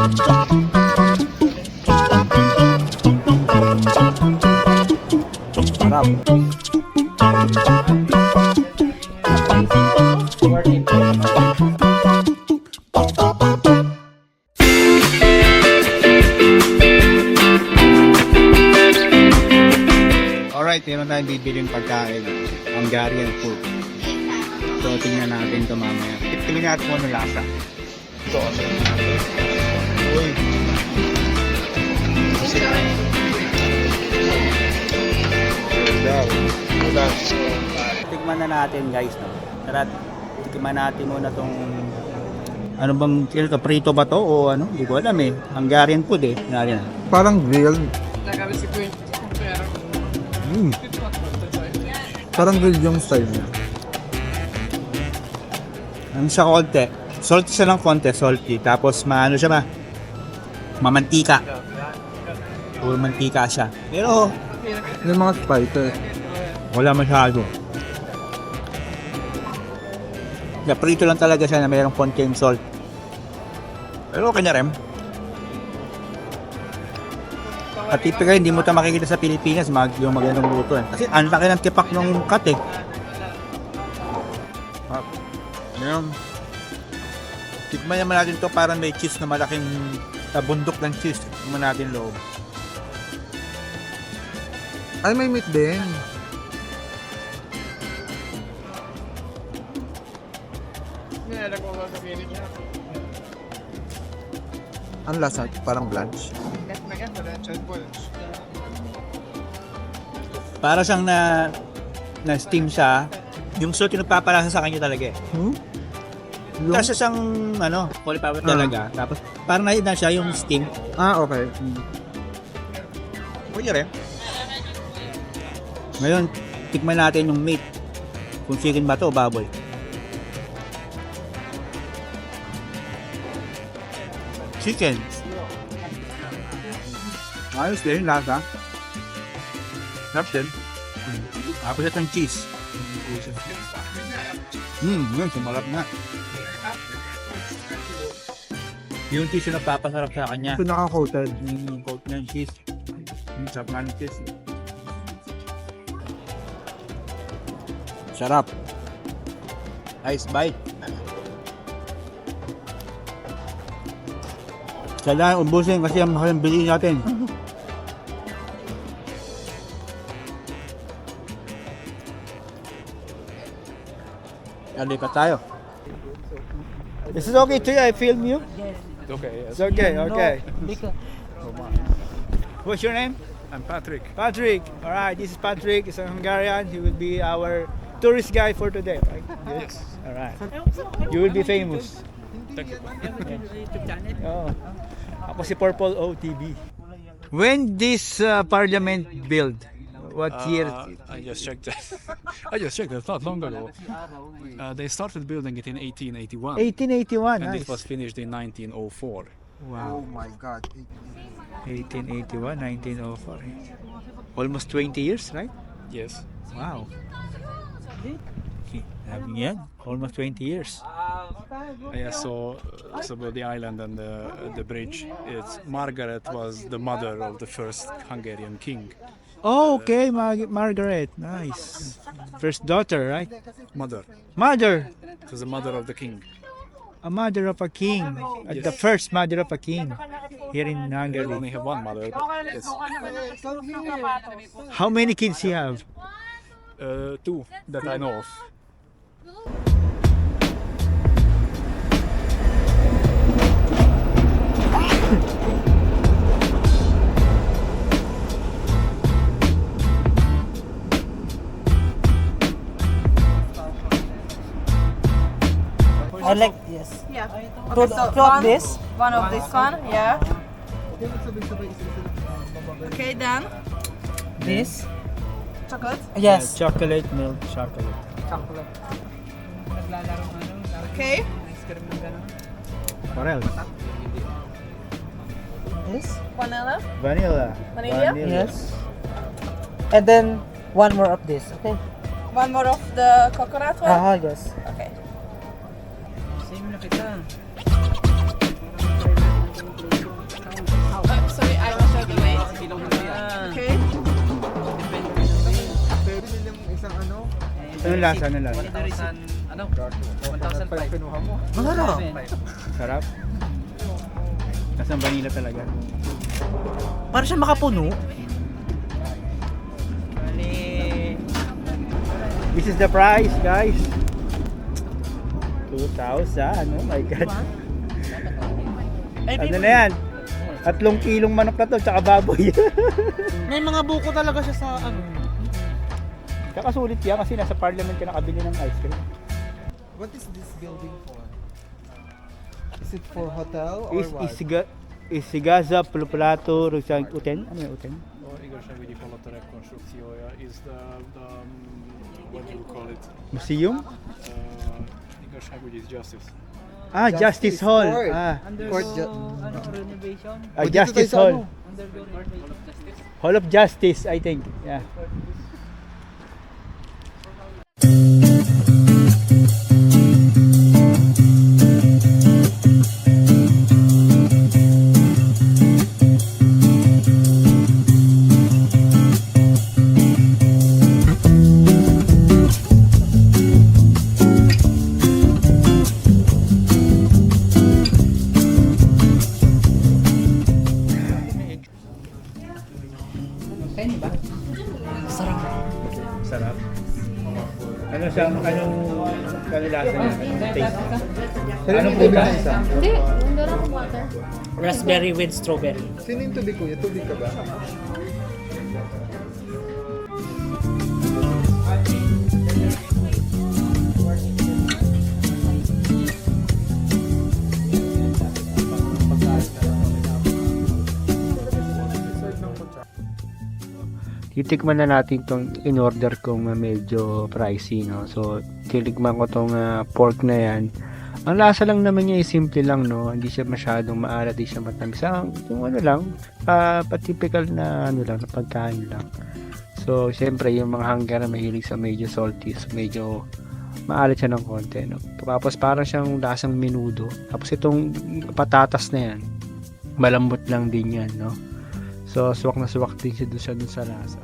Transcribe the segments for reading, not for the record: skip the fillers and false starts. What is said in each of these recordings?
Alright, meron tayong bibiling pagkain. Hungarian food. So, tingnan natin ito mamaya. Tingnan natin kung ano lasa. Ito, ano natin. Uy. Tikman na natin guys. No? Tara, tikman natin muna tong ano bang prito ba to o ano? Hindi ko alam eh. Hungarian food eh. Parang grilled. Parang grilled yung style niya. Ano siya konti? Salty siya lang konti, salty. Tapos maano siya mamantika. Puro mantika siya. Pero Yung mga spices. wala masyado. Prito lang talaga siya na mayroong konting salt. Pero okay na rin. At typical, hindi mo ito makikita sa Pilipinas yung magandang luto eh. Kasi ang laki ng tipak ng cut eh. Ngayon, tikman naman natin ito parang may cheese na malaking bundok ng cheese. Tikman natin loob. Ay, may meat din. Ang lasa, parang blanch. Para siyang na steam siya. Yung salt yung nagpapalasa sa kanya talaga eh. Kasi siyang cauliflower talaga. Tapos parang na siya yung steam. Ah, okay. Pwede rin. Ngayon, tikman natin yung meat. Kung chicken ba to o baboy. Chicken. Ayos din, lasa. Sarap din. Tapos itong cheese. Yun, sumarap na. Yung cheese yung nagpapasarap sa kanya. Ito naka-coated. Yung coat ng cheese. Sarap nga ng cheese. Sarap. Ice bite. Kailangan ubusin kasi ang mahal ang bilhin natin. Alipat tayo. Is it okay to you? I film you? Okay, yes. It's okay, okay. What's your name? I'm Patrick. Patrick. Alright, this is Patrick. He's a Hungarian. He will be our tourist guide for today, right? Yes. Alright. You will be famous. Thank you. Oh. Ako si Purple OTV. When this parliament built? What year? I just checked. I just checked. It's not long ago. They started building it in 1881, 1881. and Nice. it was finished in 1904. Wow. Oh my God. 1881, 1904. Almost 20 years, right? Yes. Wow. Sabi yan, almost 20 years. Yeah. So about the island and the bridge. It's Margaret was the mother of the first Hungarian king. Oh, okay, Margaret. Nice. First daughter, right? Mother. Mother. It was the mother of the king. A mother of a king. The first mother of a king here in They Hungary. only have one mother. But it's How many kids you have? two that I know of. I like this. Yeah. Two of this. One of this one, yeah. Okay, then This. chocolate. Yes. Chocolate milk chocolate. Okay. What else? This. Vanilla. Vanilla. Vanilla? Yes. And then one more of this. Okay. One more of the coconut one. Yes. Okay. Anong lasa? Anong lasa? 1,005. Kinuha mo. Masarap. Sarap? Kasang vanilla talaga. Para siya makapuno. This is the price, guys. 2,000. Oh my God. Ano na yan? 3 kilong manok na to, tsaka baboy. May mga buko talaga siya sa ano. Kakasulit yan kasi nasa parliament ka nakabili ng ice cream. What is this building for? Is it for hotel or what? Isigaza Plato Rusang Uten. Ano yung Uten? Igazságügyi palota rekonstrukciója is the what do you call it? Museum? Igazságügyi is justice. Ah, Justice Hall. Court. Ah, Court Renovation. Justice Hall. Hall of Justice, I think. Yeah. Sarap. Ano siya, anong lasa niya? Taste? Anong prutas? Hindi, hindi lang ako water. Raspberry with strawberry. Sino yung tubig kuya? Tubig ka ba? Titikman na natin tong in-order kong medyo pricey, no? So, titikman ko tong pork na yan. Ang lasa lang naman niya ay simple lang, no? Hindi siya masyadong maalat, hindi siya matamis. Yung ano lang, pa-typical na ano lang, na pagkain lang. So, syempre, yung mga Hungarian mahilig sa medyo salty, so medyo maalat siya ng konti, no? Tapos parang siyang lasang menudo. Tapos itong patatas na yan, malambot lang din yan, no? So, suwak na suwak din siya dun sa lasa.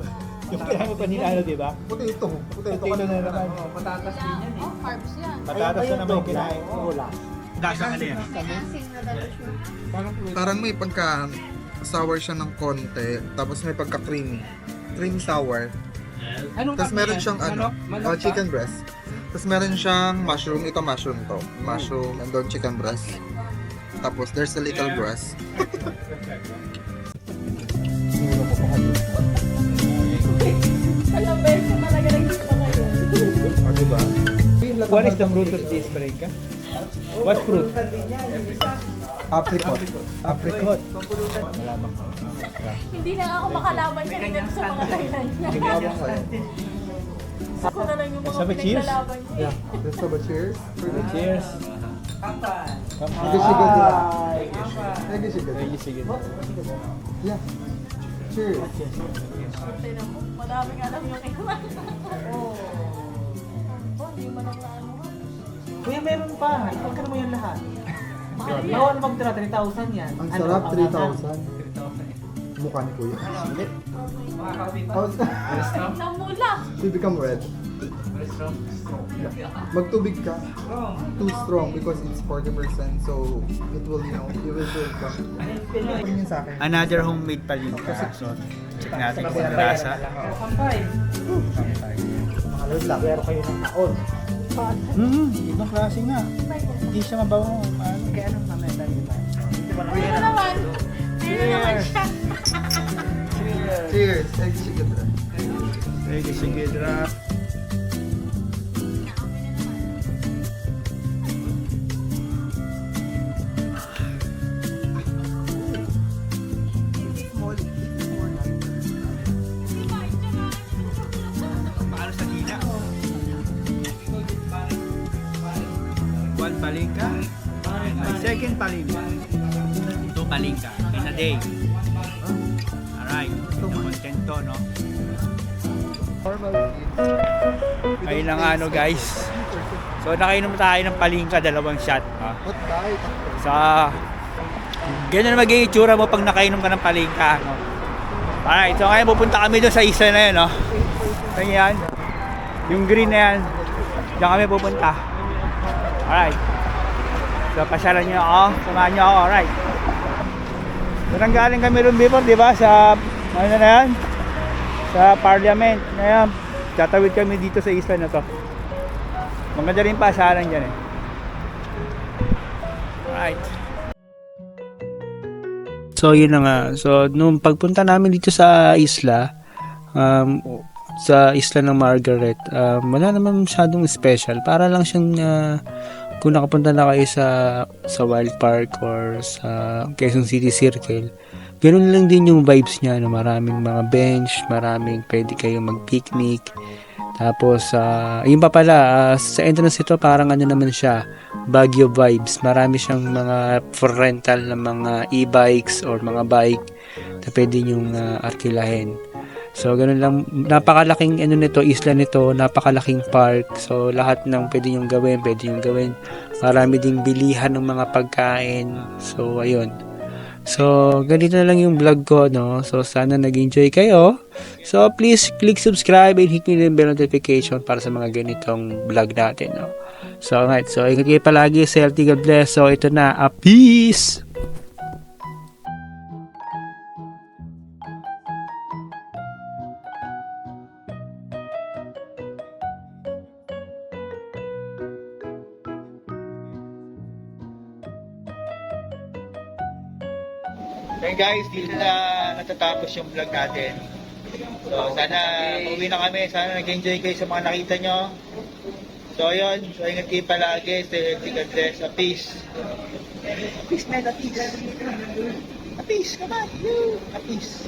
Yung kailangan mo pa nilalo, di ba? Potato ka na naman. Patatas din yan eh. Oh, carbs yan. Patatas na naman yung kinain. Wala. Lasa ka na yan. Sinasing na dala. Parang may pagka sour siya ng konti, tapos may pagka creamy. Creamy sour. Tapos meron siyang chicken breast. Tapos meron siyang mushroom, ito mushroom to. Mushroom and then chicken breast. Tapos there's a little breast. Alam ba, ito talaga nagsipa ngayon. O diba? What is the fruit of this, Marika? What fruit? Apricot. Apricot. Hindi na ako makalaban kanina sa mga Thailand niya. Ako na lang yung mga Sabi, cheers? pinaglalaban niya. Let's have a cheers. Cheers. Nagsisigod din. Nagsisigod. Sige. Yeah. Cheers. Tingnan mo, madaming alam yung iwan. Oh, hindi mo lang ano. Kuya, meron pa. Ipagkano mo yan lahat. Bawal magtira, 3,000 yan. Ang Ano, sarap, ang 3,000. Mukha ni Kuya. How's that? Namula. You become red. Magtubig ka. Too strong because it's 40%, so it will, you will feel drunk. Tingin sa akin. Another homemade palinka. So, check natin kung ano lasa. Mga lord lang, pero kayo ng taon. Ibang klase nga. Hindi siya mabaho. Kaya anong mamaya tayo diba? Ano naman? Ano naman siya? Cheers! Nagsisigod rin. Sige, drop. Paano sa gina? One palinka. My second palinka. 2 palinka in a day. Alright. Contento, no? Ayun lang ano guys. So nakainom tayo ng palingka, 2 shot. Ha? What bite? Sa ganyan na magiging itsura mo pag nakainom ka ng palingka. No? Alright, so ngayon pupunta kami doon sa isa na yun. No? Ganyan. Yung green na yan, diyan kami pupunta. Alright. So, pasyalan nyo ako. Samahan nyo ako. Alright. So, nanggaling kami rin before, di ba? Sa, ano na yan? Sa Parliament. Ngayon, tatawid kami dito sa isla na to. Maganda rin pasyalan dyan eh. Alright. So, yun na nga. So, nung pagpunta namin dito sa isla, sa isla ng Margaret, wala naman masyadong special. Para lang siyang kung nakapunta na kayo sa Wild Park or sa Quezon City Circle, ganun lang din yung vibes niya. No? Maraming mga bench, maraming pwede kayong mag-picnic. Tapos, yun pa pala, sa entrance ito, parang ano naman siya, Baguio vibes. Marami siyang mga for rental na mga e-bikes or mga bike na pwede nyong arkilahin. So, ganun lang. Napakalaking ano nito, isla nito, napakalaking park. So, lahat ng pwede nyong gawin. Marami ding bilihan ng mga pagkain. So, ayun. So, ganito na lang yung vlog ko, no? So, sana nag-enjoy kayo. So, please click subscribe and hit the bell notification para sa mga ganitong vlog natin, no? So, alright. So, ingat kayo palagi. Healthy, God bless. So, ito na. Peace! Okay guys, dito na natatapos yung vlog natin. So sana uwi na kami, sana nag-enjoy kayo sa mga nakita nyo. So yun, so ingat kayo palagi, stay healthy, God bless, peace. Peace, mega peace. Peace, come on, peace.